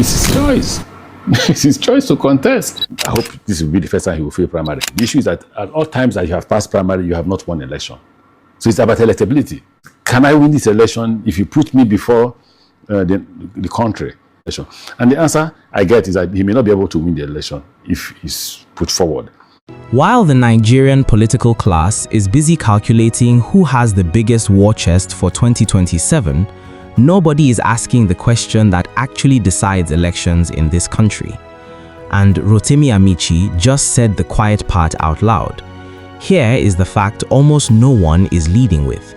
It's his choice. It's his choice to contest. I hope this will be the first time he will fail primary. The issue is that at all times that you have passed primary, you have not won election. So it's about electability. Can I win this election if you put me before the country? And the answer I get is that he may not be able to win the election if he's put forward. While the Nigerian political class is busy calculating who has the biggest war chest for 2027, nobody is asking the question that actually decides elections in this country. And Rotimi Amaechi just said the quiet part out loud. Here is the fact almost no one is leading with.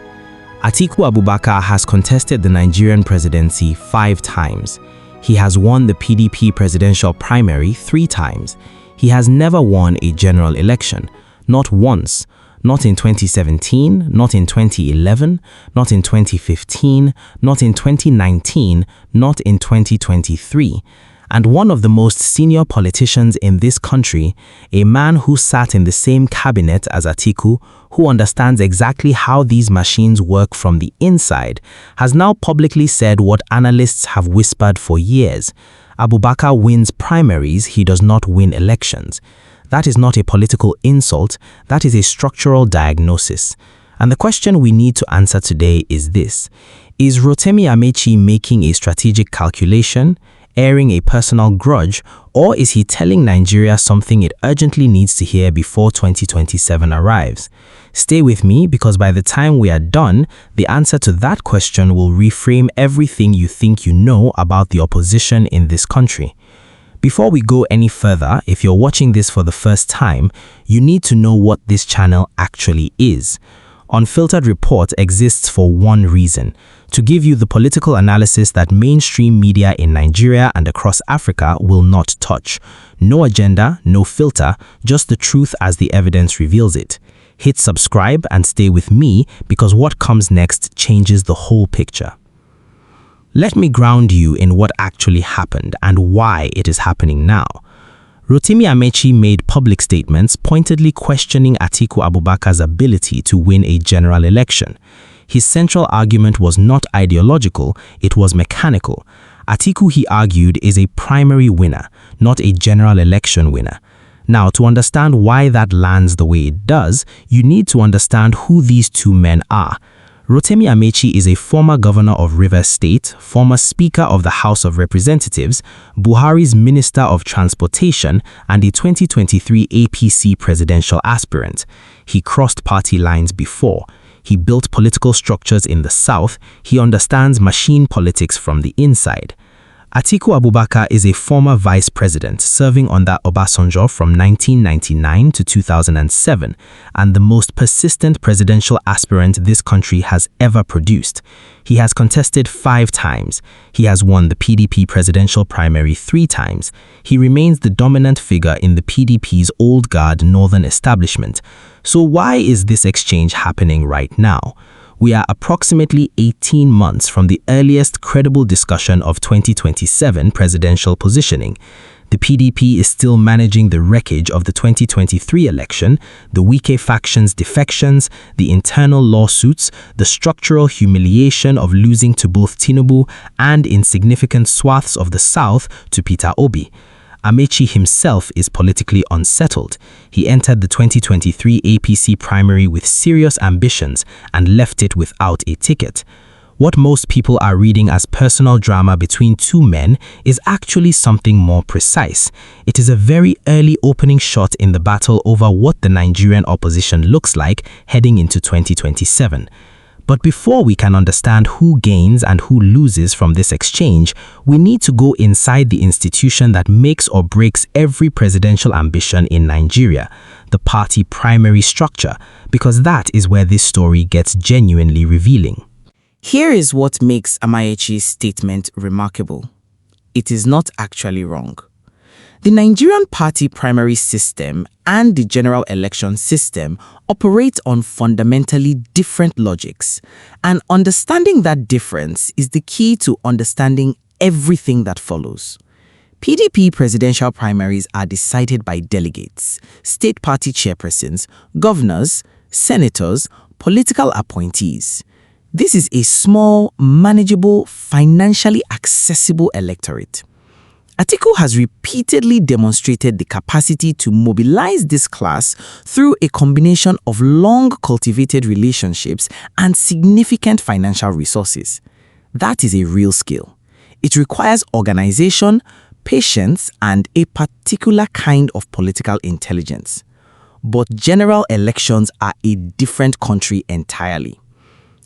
Atiku Abubakar has contested the Nigerian presidency 5 times. He has won the PDP presidential primary 3 times. He has never won a general election, not once. Not in 2017, not in 2011, not in 2015, not in 2019, not in 2023. And one of the most senior politicians in this country, a man who sat in the same cabinet as Atiku, who understands exactly how these machines work from the inside, has now publicly said what analysts have whispered for years. Abubakar wins primaries, he does not win elections. That is not a political insult, that is a structural diagnosis. And the question we need to answer today is this. Is Rotimi Amaechi making a strategic calculation, airing a personal grudge, or is he telling Nigeria something it urgently needs to hear before 2027 arrives? Stay with me, because by the time we are done, the answer to that question will reframe everything you think you know about the opposition in this country. Before we go any further, if you're watching this for the first time, you need to know what this channel actually is. Unfiltered Report exists for one reason: to give you the political analysis that mainstream media in Nigeria and across Africa will not touch. No agenda, no filter, just the truth as the evidence reveals it. Hit subscribe and stay with me, because what comes next changes the whole picture. Let me ground you in what actually happened and why it is happening now. Rotimi Amaechi made public statements pointedly questioning Atiku Abubakar's ability to win a general election. His central argument was not ideological, it was mechanical. Atiku, he argued, is a primary winner, not a general election winner. Now, to understand why that lands the way it does, you need to understand who these two men are. Rotimi Amaechi is a former governor of Rivers State, former Speaker of the House of Representatives, Buhari's Minister of Transportation, and a 2023 APC presidential aspirant. He crossed party lines before. He built political structures in the South. He understands machine politics from the inside. Atiku Abubakar is a former vice president serving under Obasanjo from 1999 to 2007 and the most persistent presidential aspirant this country has ever produced. He has contested 5 times. He has won the PDP presidential primary 3 times. He remains the dominant figure in the PDP's old guard northern establishment. So why is this exchange happening right now? We are approximately 18 months from the earliest credible discussion of 2027 presidential positioning. The PDP is still managing the wreckage of the 2023 election, the Wike faction's defections, the internal lawsuits, the structural humiliation of losing to both Tinubu and in significant swaths of the South to Peter Obi. Amaechi himself is politically unsettled. He entered the 2023 APC primary with serious ambitions and left it without a ticket. What most people are reading as personal drama between two men is actually something more precise. It is a very early opening shot in the battle over what the Nigerian opposition looks like heading into 2027. But before we can understand who gains and who loses from this exchange, we need to go inside the institution that makes or breaks every presidential ambition in Nigeria, the party primary structure, because that is where this story gets genuinely revealing. Here is what makes Amaechi's statement remarkable. It is not actually wrong. The Nigerian party primary system and the general election system operate on fundamentally different logics, and understanding that difference is the key to understanding everything that follows. PDP presidential primaries are decided by delegates, state party chairpersons, governors, senators, political appointees. This is a small, manageable, financially accessible electorate. Atiku has repeatedly demonstrated the capacity to mobilize this class through a combination of long-cultivated relationships and significant financial resources. That is a real skill. It requires organization, patience, and a particular kind of political intelligence. But general elections are a different country entirely.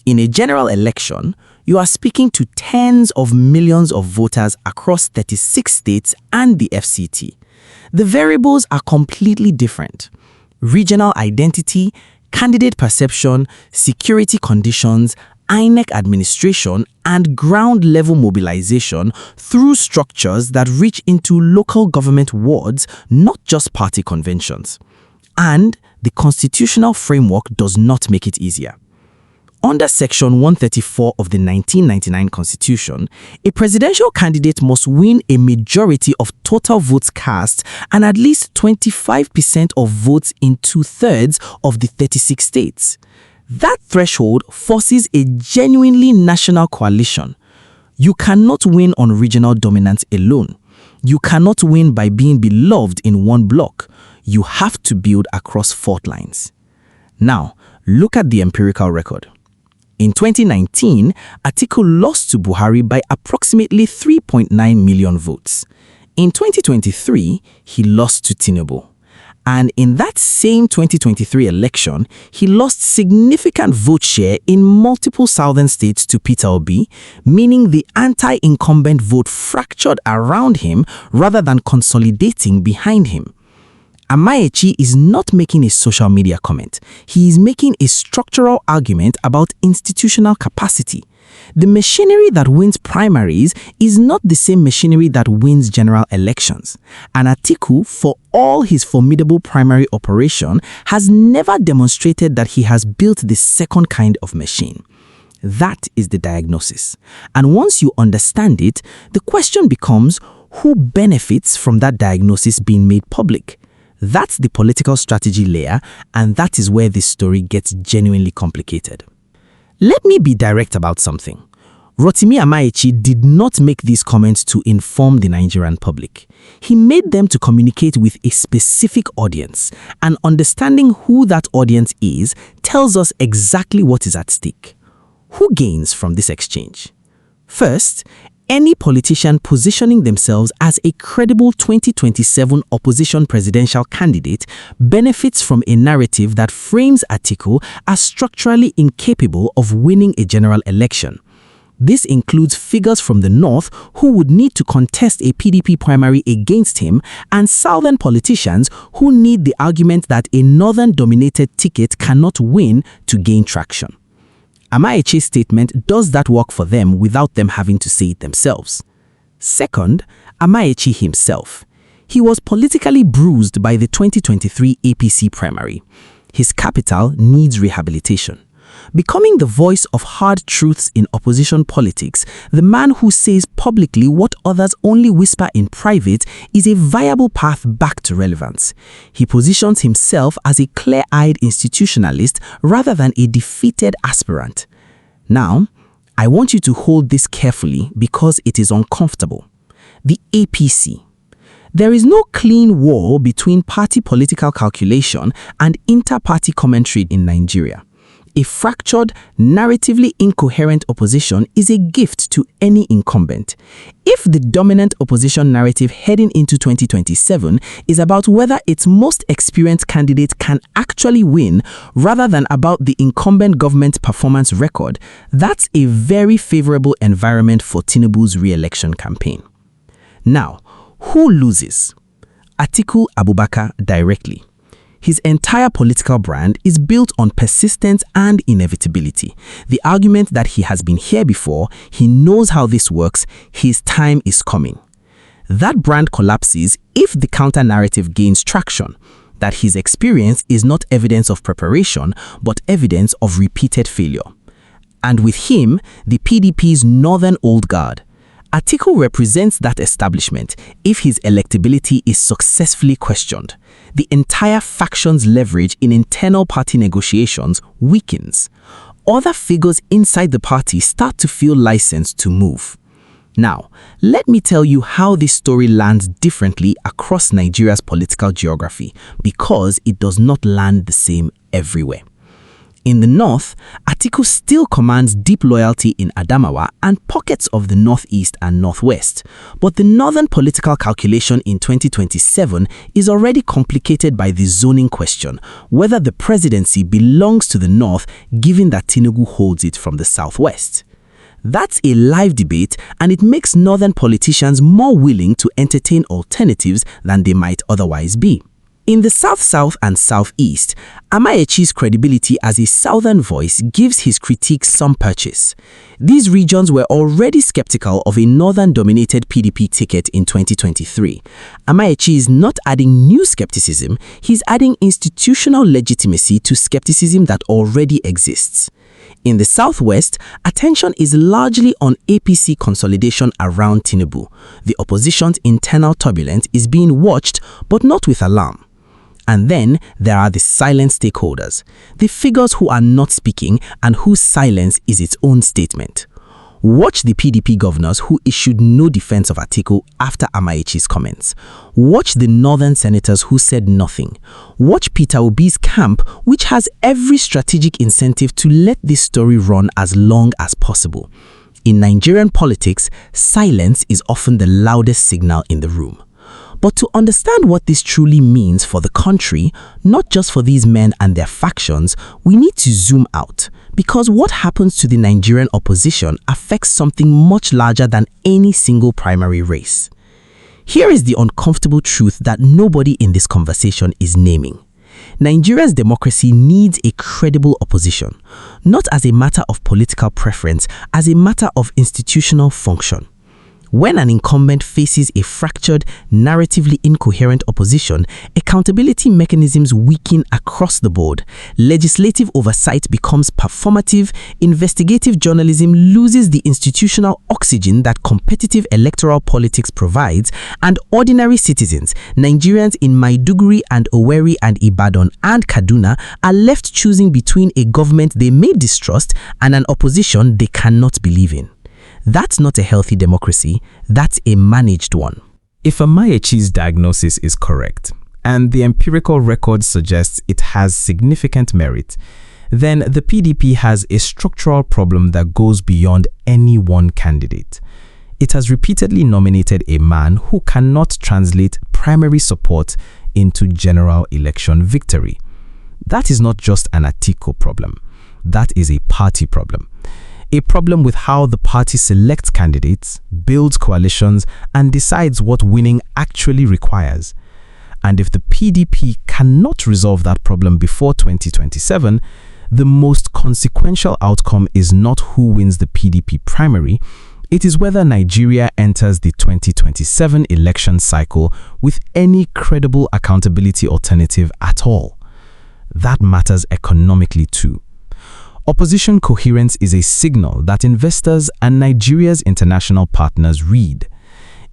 In a general election, you are speaking to tens of millions of voters across 36 states and the FCT. The variables are completely different. Regional identity, candidate perception, security conditions, INEC administration, and ground-level mobilization through structures that reach into local government wards, not just party conventions. And the constitutional framework does not make it easier. Under Section 134 of the 1999 Constitution, a presidential candidate must win a majority of total votes cast and at least 25% of votes in 2/3 of the 36 states. That threshold forces a genuinely national coalition. You cannot win on regional dominance alone. You cannot win by being beloved in one block. You have to build across fault lines. Now, look at the empirical record. In 2019, Atiku lost to Buhari by approximately 3.9 million votes. In 2023, he lost to Tinubu. And in that same 2023 election, he lost significant vote share in multiple southern states to Peter Obi, meaning the anti-incumbent vote fractured around him rather than consolidating behind him. Amaechi is not making a social media comment. He is making a structural argument about institutional capacity. The machinery that wins primaries is not the same machinery that wins general elections. And Atiku, for all his formidable primary operation, has never demonstrated that he has built the second kind of machine. That is the diagnosis. And once you understand it, the question becomes, who benefits from that diagnosis being made public? That's the political strategy layer, and that is where this story gets genuinely complicated. Let me be direct about something. Rotimi Amaechi did not make these comments to inform the Nigerian public. He made them to communicate with a specific audience, and understanding who that audience is tells us exactly what is at stake. Who gains from this exchange? First, any politician positioning themselves as a credible 2027 opposition presidential candidate benefits from a narrative that frames Atiku as structurally incapable of winning a general election. This includes figures from the north who would need to contest a PDP primary against him, and southern politicians who need the argument that a northern-dominated ticket cannot win to gain traction. Amaechi's statement does that work for them without them having to say it themselves. Second, Amaechi himself. He was politically bruised by the 2023 APC primary. His capital needs rehabilitation. Becoming the voice of hard truths in opposition politics, the man who says publicly what others only whisper in private is a viable path back to relevance. He positions himself as a clear-eyed institutionalist rather than a defeated aspirant. Now, I want you to hold this carefully because it is uncomfortable. The APC. There is no clean wall between party political calculation and inter-party commentary in Nigeria. A fractured, narratively incoherent opposition is a gift to any incumbent. If the dominant opposition narrative heading into 2027 is about whether its most experienced candidate can actually win rather than about the incumbent government performance record, that's a very favorable environment for Tinubu's re-election campaign. Now, who loses? Atiku Abubakar directly. His entire political brand is built on persistence and inevitability. The argument that he has been here before, he knows how this works, his time is coming. That brand collapses if the counter-narrative gains traction, that his experience is not evidence of preparation, but evidence of repeated failure. And with him, the PDP's northern old guard. Atiku represents that establishment if his electability is successfully questioned. The entire faction's leverage in internal party negotiations weakens. Other figures inside the party start to feel licensed to move. Now, let me tell you how this story lands differently across Nigeria's political geography, because it does not land the same everywhere. In the north, Atiku still commands deep loyalty in Adamawa and pockets of the northeast and northwest. But the northern political calculation in 2027 is already complicated by the zoning question, whether the presidency belongs to the north given that Tinubu holds it from the southwest. That's a live debate, and it makes northern politicians more willing to entertain alternatives than they might otherwise be. In the South-South and Southeast, Amaechi's credibility as a southern voice gives his critique some purchase. These regions were already skeptical of a northern-dominated PDP ticket in 2023. Amaechi is not adding new skepticism, he's adding institutional legitimacy to skepticism that already exists. In the Southwest, attention is largely on APC consolidation around Tinubu. The opposition's internal turbulence is being watched, but not with alarm. And then there are the silent stakeholders, the figures who are not speaking and whose silence is its own statement. Watch the PDP governors who issued no defense of Atiku after Amaechi's comments. Watch the northern senators who said nothing. Watch Peter Obi's camp, which has every strategic incentive to let this story run as long as possible. In Nigerian politics, silence is often the loudest signal in the room. But to understand what this truly means for the country, not just for these men and their factions, we need to zoom out, because what happens to the Nigerian opposition affects something much larger than any single primary race. Here is the uncomfortable truth that nobody in this conversation is naming. Nigeria's democracy needs a credible opposition, not as a matter of political preference, as a matter of institutional function. When an incumbent faces a fractured, narratively incoherent opposition, accountability mechanisms weaken across the board. Legislative oversight becomes performative, investigative journalism loses the institutional oxygen that competitive electoral politics provides, and ordinary citizens, Nigerians in Maiduguri and Owerri and Ibadan and Kaduna, are left choosing between a government they may distrust and an opposition they cannot believe in. That's not a healthy democracy, that's a managed one. If Amaechi's diagnosis is correct, and the empirical record suggests it has significant merit, then the PDP has a structural problem that goes beyond any one candidate. It has repeatedly nominated a man who cannot translate primary support into general election victory. That is not just an Atiku problem, that is a party problem. A problem with how the party selects candidates, builds coalitions, and decides what winning actually requires. And if the PDP cannot resolve that problem before 2027, the most consequential outcome is not who wins the PDP primary, it is whether Nigeria enters the 2027 election cycle with any credible accountability alternative at all. That matters economically too. Opposition coherence is a signal that investors and Nigeria's international partners read.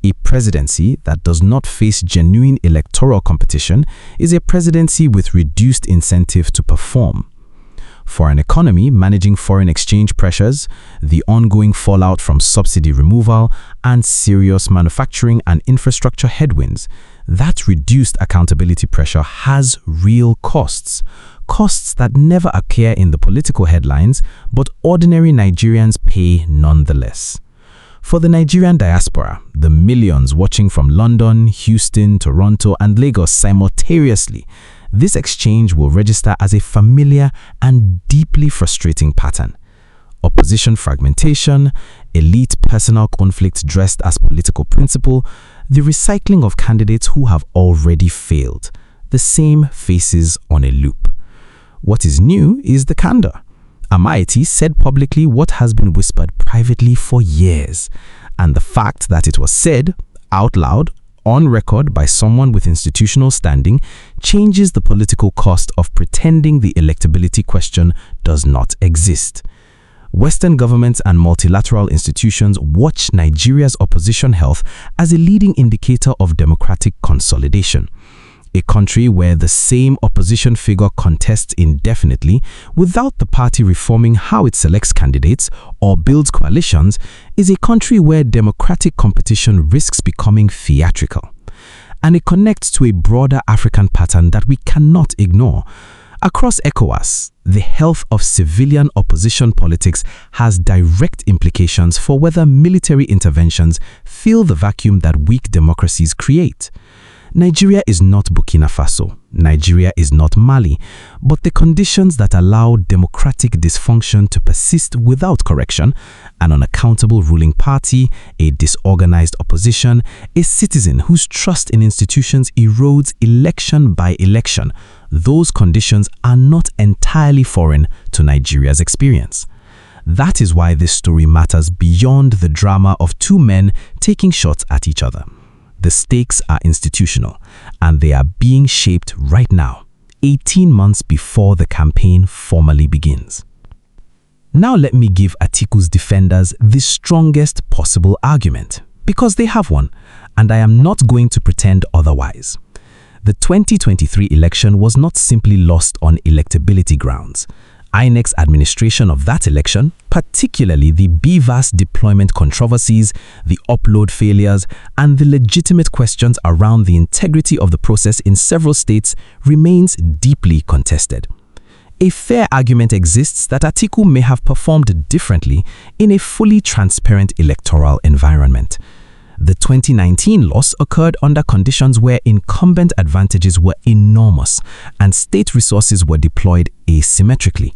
A presidency that does not face genuine electoral competition is a presidency with reduced incentive to perform. For an economy managing foreign exchange pressures, the ongoing fallout from subsidy removal, and serious manufacturing and infrastructure headwinds, that reduced accountability pressure has real costs. Costs that never appear in the political headlines, but ordinary Nigerians pay nonetheless. For the Nigerian diaspora, the millions watching from London, Houston, Toronto, and Lagos simultaneously, this exchange will register as a familiar and deeply frustrating pattern. Opposition fragmentation, elite personal conflict dressed as political principle, the recycling of candidates who have already failed, the same faces on a loop. What is new is the candor. Amaechi said publicly what has been whispered privately for years, and the fact that it was said out loud, on record by someone with institutional standing, changes the political cost of pretending the electability question does not exist. Western governments and multilateral institutions watch Nigeria's opposition health as a leading indicator of democratic consolidation. A country where the same opposition figure contests indefinitely without the party reforming how it selects candidates or builds coalitions is a country where democratic competition risks becoming theatrical. And it connects to a broader African pattern that we cannot ignore. Across ECOWAS, the health of civilian opposition politics has direct implications for whether military interventions fill the vacuum that weak democracies create. Nigeria is not Burkina Faso, Nigeria is not Mali, but the conditions that allow democratic dysfunction to persist without correction, an unaccountable ruling party, a disorganized opposition, a citizen whose trust in institutions erodes election by election, those conditions are not entirely foreign to Nigeria's experience. That is why this story matters beyond the drama of two men taking shots at each other. The stakes are institutional, and they are being shaped right now, 18 months before the campaign formally begins. Now let me give Atiku's defenders the strongest possible argument, because they have one, and I am not going to pretend otherwise. The 2023 election was not simply lost on electability grounds. INEC's administration of that election, particularly the BVAS deployment controversies, the upload failures, and the legitimate questions around the integrity of the process in several states, remains deeply contested. A fair argument exists that Atiku may have performed differently in a fully transparent electoral environment. The 2019 loss occurred under conditions where incumbent advantages were enormous and state resources were deployed asymmetrically.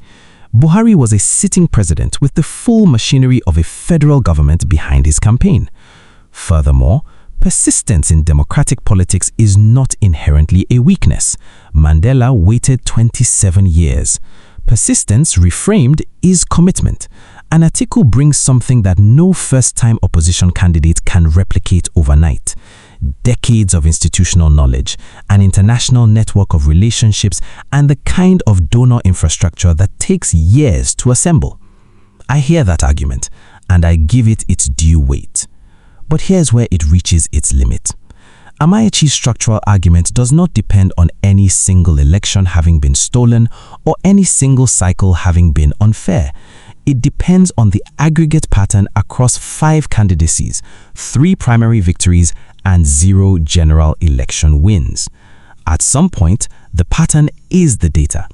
Buhari was a sitting president with the full machinery of a federal government behind his campaign. Furthermore, persistence in democratic politics is not inherently a weakness. Mandela waited 27 years. Persistence, reframed, is commitment. And Atiku brings something that no first-time opposition candidate can replicate overnight. Decades of institutional knowledge, an international network of relationships, and the kind of donor infrastructure that takes years to assemble. I hear that argument, and I give it its due weight. But here's where it reaches its limit. Amaechi's structural argument does not depend on any single election having been stolen or any single cycle having been unfair. It depends on the aggregate pattern across 5 candidacies, 3 primary victories, and 0 general election wins. At some point, the pattern is the data.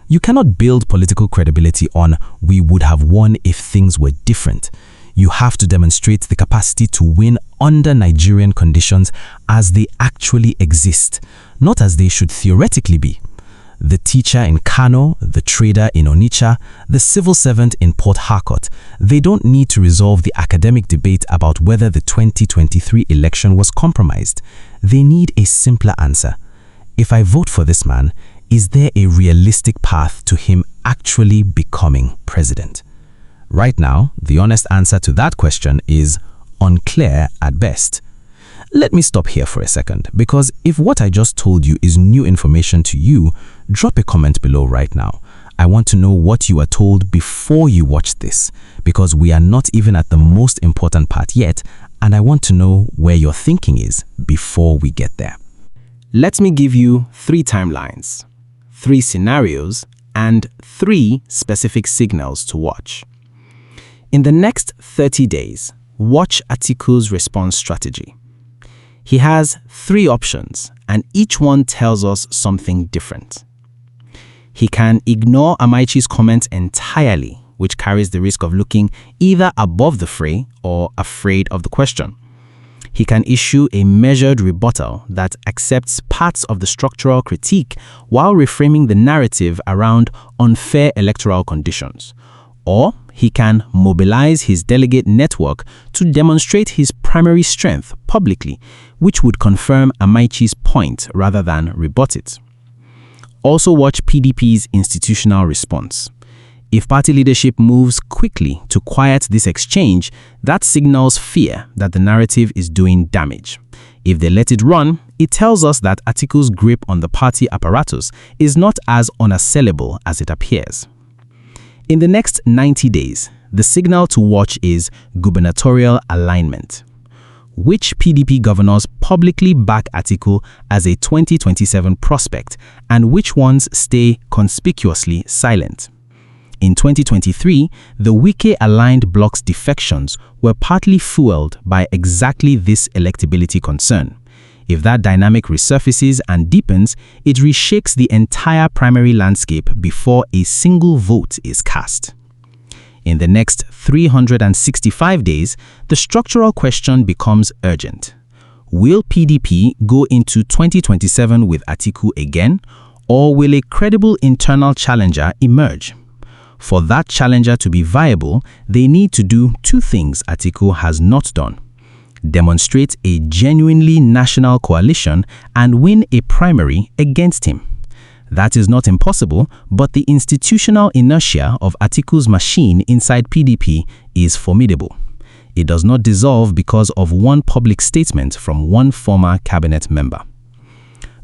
You cannot build political credibility on "we would have won if things were different." You have to demonstrate the capacity to win under Nigerian conditions as they actually exist, not as they should theoretically be. The teacher in Kano, the trader in Onitsha, the civil servant in Port Harcourt, they don't need to resolve the academic debate about whether the 2023 election was compromised. They need a simpler answer. If I vote for this man, is there a realistic path to him actually becoming president? Right now, the honest answer to that question is unclear at best. Let me stop here for a second, because if what I just told you is new information to you, drop a comment below right now. I want to know what you were told before you watched this, because we are not even at the most important part yet, and I want to know where your thinking is before we get there. Let me give you 3 timelines, 3 scenarios, and 3 specific signals to watch. In the next 30 days, watch Atiku's response strategy. He has 3 options, and each one tells us something different. He can ignore Amaechi's comments entirely, which carries the risk of looking either above the fray or afraid of the question. He can issue a measured rebuttal that accepts parts of the structural critique while reframing the narrative around unfair electoral conditions. Or he can mobilize his delegate network to demonstrate his primary strength publicly, which would confirm Amaechi's point rather than rebut it. Also watch PDP's institutional response. If party leadership moves quickly to quiet this exchange, that signals fear that the narrative is doing damage. If they let it run, it tells us that Atiku's grip on the party apparatus is not as unassailable as it appears. In the next 90 days, the signal to watch is gubernatorial alignment. which PDP governors publicly back Atiku as a 2027 prospect and which ones stay conspicuously silent. In 2023, the Wike-aligned bloc's defections were partly fueled by exactly this electability concern. If that dynamic resurfaces and deepens, it reshakes the entire primary landscape before a single vote is cast. In the next 365 days, the structural question becomes urgent. Will PDP go into 2027 with Atiku again, or will a credible internal challenger emerge? For that challenger to be viable, they need to do two things Atiku has not done: demonstrate a genuinely national coalition and win a primary against him. That is not impossible, but the institutional inertia of Atiku's machine inside PDP is formidable. It does not dissolve because of one public statement from one former cabinet member.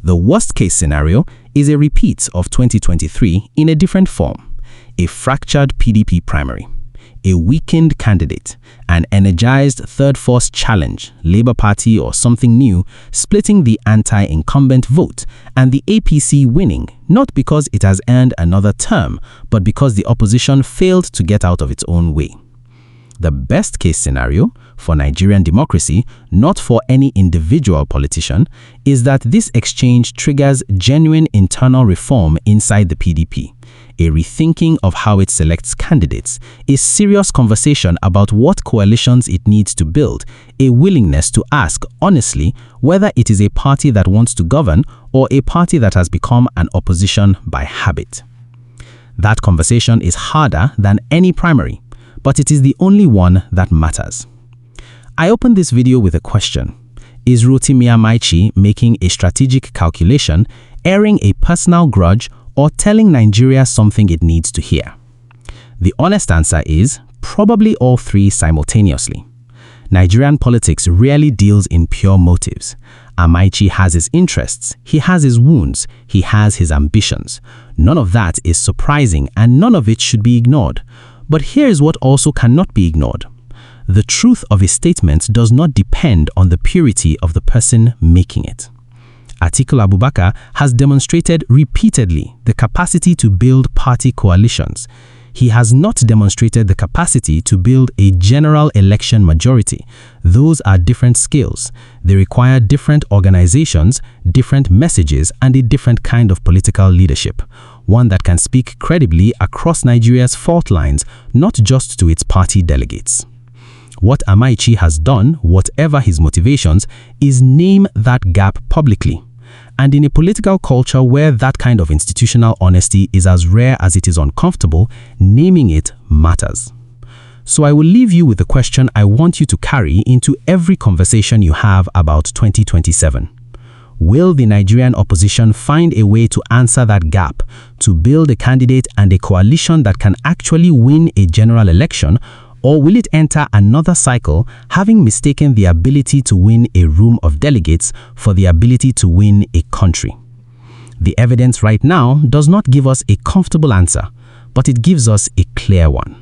The worst-case scenario is a repeat of 2023 in a different form: a fractured PDP primary, a weakened candidate, an energized third force challenge, Labour Party or something new, splitting the anti-incumbent vote, and the APC winning, not because it has earned another term, but because the opposition failed to get out of its own way. The best-case scenario for Nigerian democracy, not for any individual politician, is that this exchange triggers genuine internal reform inside the PDP, a rethinking of how it selects candidates, a serious conversation about what coalitions it needs to build, a willingness to ask honestly whether it is a party that wants to govern or a party that has become an opposition by habit. That conversation is harder than any primary, but it is the only one that matters. I opened this video with a question: is Rotimi Amaechi making a strategic calculation, airing a personal grudge, or telling Nigeria something it needs to hear? The honest answer is probably all three simultaneously. Nigerian politics rarely deals in pure motives. Amaechi has his interests, he has his wounds, he has his ambitions. None of that is surprising and none of it should be ignored. But here is what also cannot be ignored. The truth of a statement does not depend on the purity of the person making it. Atiku Abubakar has demonstrated repeatedly the capacity to build party coalitions. He has not demonstrated the capacity to build a general election majority. Those are different skills. They require different organizations, different messages, and a different kind of political leadership. One that can speak credibly across Nigeria's fault lines, not just to its party delegates. What Amaechi has done, whatever his motivations, is name that gap publicly. And in a political culture where that kind of institutional honesty is as rare as it is uncomfortable, naming it matters. So I will leave you with the question I want you to carry into every conversation you have about 2027. Will the Nigerian opposition find a way to answer that gap, to build a candidate and a coalition that can actually win a general election, or will it enter another cycle, having mistaken the ability to win a room of delegates for the ability to win a country? The evidence right now does not give us a comfortable answer, but it gives us a clear one.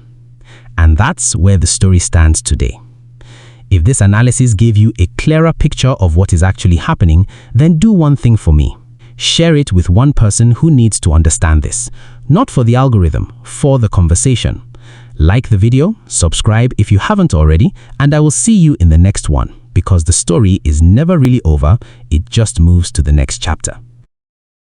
And that's where the story stands today. If this analysis gave you a clearer picture of what is actually happening, then do one thing for me. Share it with one person who needs to understand this. Not for the algorithm, for the conversation. Like the video, subscribe if you haven't already, and I will see you in the next one, because the story is never really over, it just moves to the next chapter.